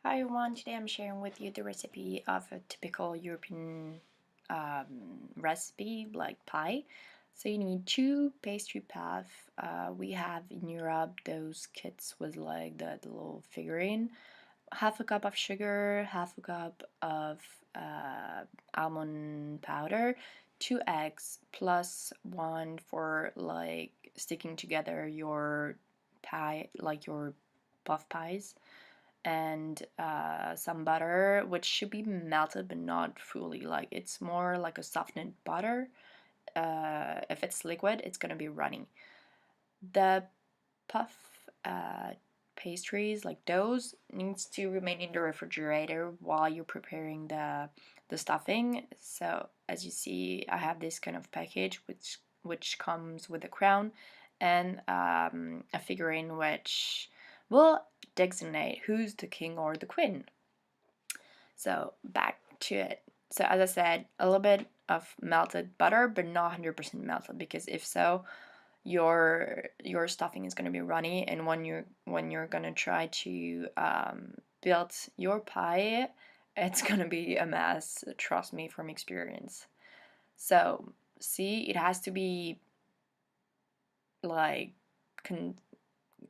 Hi everyone, today I'm sharing with you the recipe of a typical European recipe like pie. So you need two pastry puff. We have in Europe those kits with like the little figurine. Half a cup of sugar, half a cup of almond powder, 2 eggs plus one for like sticking together your pie, like your puff pies, and some butter, which should be melted but not fully. Like it's more like a softened butter. If it's liquid, it's gonna be runny. The puff pastries, like those, needs to remain in the refrigerator while you're preparing the stuffing. So as you see, I have this kind of package which comes with a crown and a figurine which will designate who's the king or the queen. So back to it. So as I said, a little bit of melted butter, but not 100% melted, because if so, your stuffing is going to be runny, and when you're going to try to build your pie, it's going to be a mess. Trust me from experience. So see, it has to be like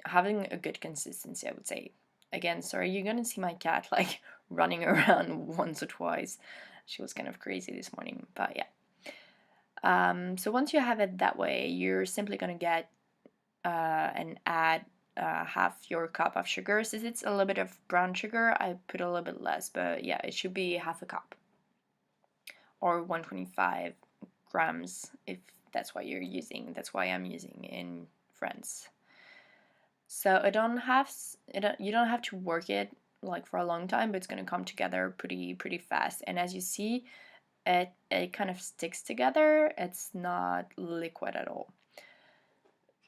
having a good consistency, I would say. Again, sorry, you're gonna see my cat like running around once or twice. She was kind of crazy this morning, but yeah. So once you have it that way, you're simply gonna get and add half your cup of sugar. Since it's a little bit of brown sugar, I put a little bit less, but yeah, it should be half a cup or 125 grams if that's what you're using. That's why I'm using in France. So you don't have to work it like for a long time, but it's gonna come together pretty fast. And as you see, it kind of sticks together. It's not liquid at all.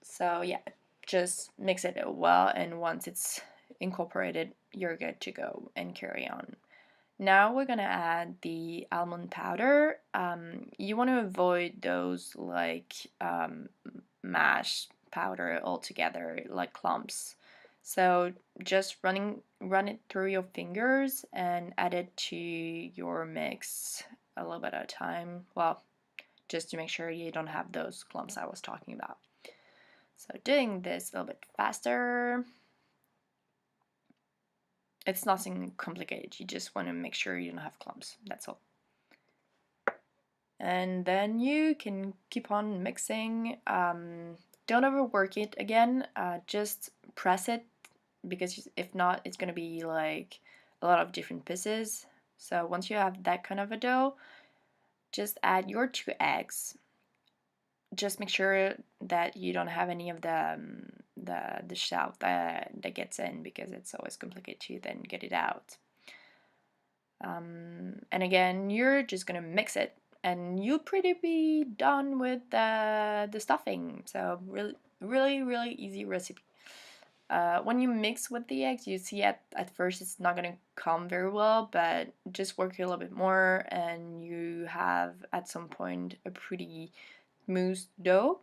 So yeah, just mix it well, and once it's incorporated, you're good to go and carry on. Now we're gonna add the almond powder. You want to avoid those like mashed powder altogether, like clumps. So just run it through your fingers and add it to your mix a little bit at a time. Well, just to make sure you don't have those clumps I was talking about. So doing this a little bit faster. It's nothing complicated. You just want to make sure you don't have clumps. That's all. And then you can keep on mixing. Don't overwork it again. Just press it, because if not, it's gonna be like a lot of different pieces. So once you have that kind of a dough, just add your 2 eggs. Just make sure that you don't have any of the shell that gets in, because it's always complicated to then get it out. And again, you're just gonna mix it, and you'll pretty be done with the stuffing. So really easy recipe. When you mix with the eggs, you see at first it's not gonna come very well, but just work a little bit more, and you have at some point a pretty smooth dough.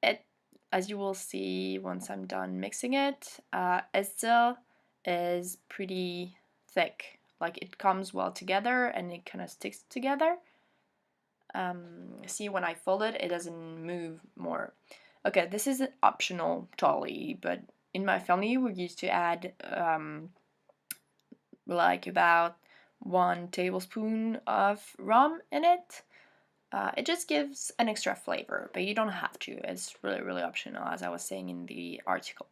It, as you will see once I'm done mixing it, it still is pretty thick. Like it comes well together and it kind of sticks together. See, when I fold it, it doesn't move more. Okay, this is optional totally, but in my family we used to add like about 1 tablespoon of rum in it. It just gives an extra flavor, but you don't have to. It's really optional, as I was saying in the article.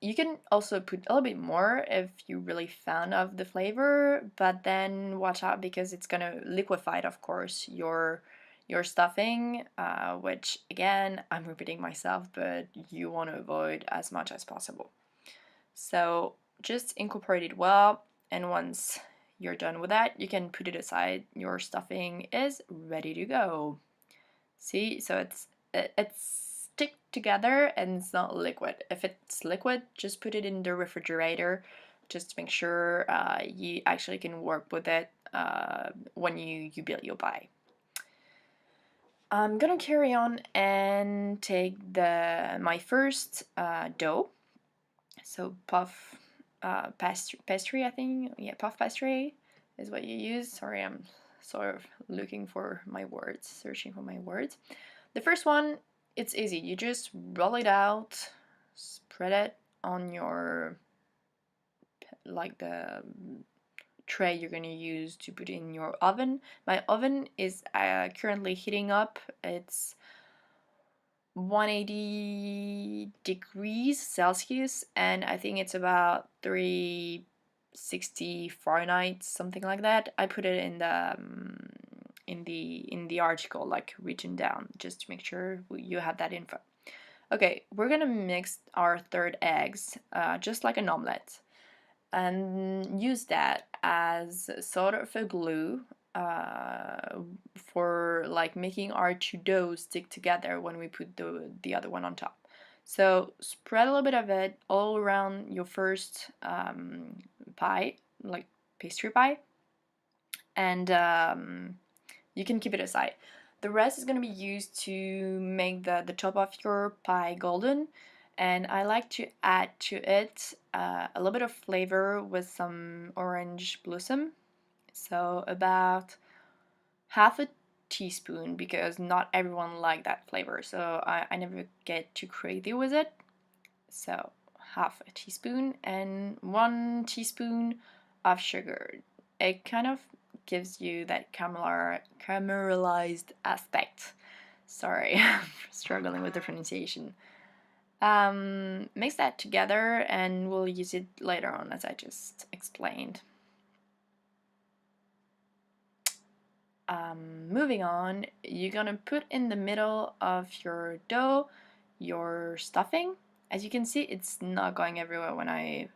You can also put a little bit more if you're really fan of the flavor, but then watch out, because it's gonna liquefy, of course, your stuffing, which again, I'm repeating myself, but you want to avoid as much as possible. So just incorporate it well, and once you're done with that, you can put it aside. Your stuffing is ready to go. See, so it's stick together and it's not liquid. If it's liquid, just put it in the refrigerator, just to make sure you actually can work with it when you build your pie. I'm gonna carry on and take my first dough. So puff pastry, I think. Yeah, puff pastry is what you use. Sorry, I'm sort of looking for my words, searching for my words. The first one, it's easy. You just roll it out, spread it on your, like, the tray you're going to use to put in your oven. My oven is currently heating up. It's 180 degrees Celsius, and I think it's about 360 Fahrenheit, something like that. I put it in the article, like written down, just to make sure you have that info. Okay, we're gonna mix our third eggs, just like an omelette, and use that as sort of a glue for like making our two doughs stick together when we put the other one on top. So spread a little bit of it all around your first pie, like pastry pie, and you can keep it aside. The rest is going to be used to make the top of your pie golden, and I like to add to it a little bit of flavor with some orange blossom. So about half a teaspoon, because not everyone like that flavor, so I never get too crazy with it. So half a teaspoon and 1 teaspoon of sugar. It kind of gives you that caramelized aspect. Sorry, I'm struggling with the pronunciation. Mix that together and we'll use it later on, as I just explained. Moving on, you're gonna put in the middle of your dough your stuffing. As you can see, it's not going everywhere when I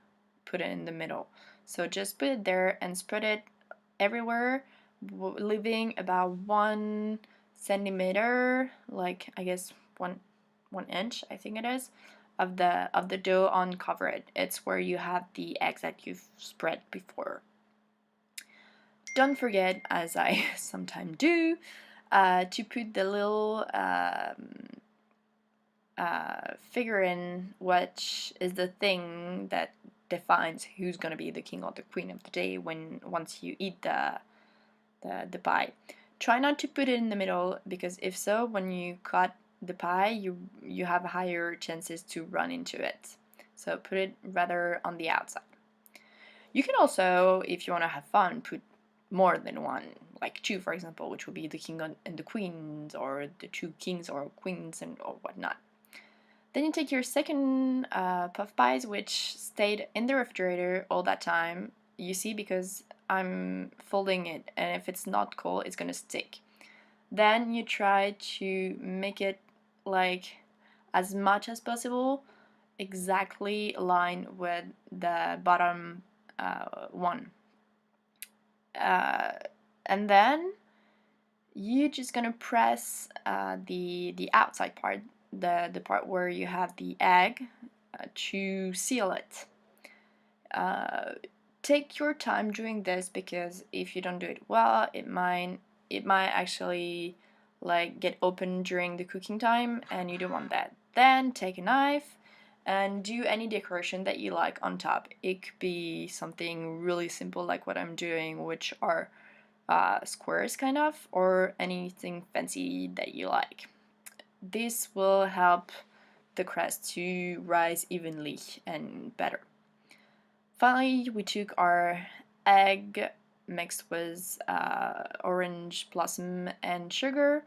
put it in the middle. So just put it there and spread it everywhere, leaving about 1 centimeter, like I guess one inch, I think it is, of the dough uncovered. It's where you have the eggs that you've spread before. Don't forget, as I sometimes do, to put the little figure in what is the thing that defines who's going to be the king or the queen of the day once you eat the pie. Try not to put it in the middle, because if so, when you cut the pie, you have higher chances to run into it. So put it rather on the outside. You can also, if you want to have fun, put more than one, like two, for example, which would be the king and the queens, or the two kings or queens and or whatnot. Then you take your second puff pies, which stayed in the refrigerator all that time, you see, because I'm folding it, and if it's not cold, it's gonna stick. Then you try to make it like as much as possible exactly aligned with the bottom one. And then you're just gonna press the outside part, the part where you have the egg, to seal it. Take your time doing this, because if you don't do it well, it might actually like get open during the cooking time, and you don't want that. Then take a knife and do any decoration that you like on top. It could be something really simple like what I'm doing, which are squares kind of, or anything fancy that you like. This will help the crust to rise evenly and better. Finally, we took our egg mixed with orange blossom and sugar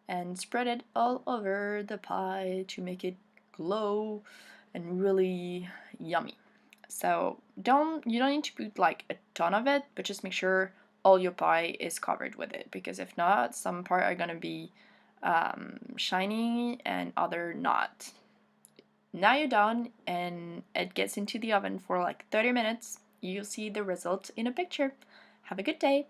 and spread it all over the pie to make it glow and really yummy. So you don't need to put like a ton of it, but just make sure all your pie is covered with it, because if not, some part are gonna be shiny and other not. Now you're done, and it gets into the oven for like 30 minutes. You'll see the result in a picture. Have a good day.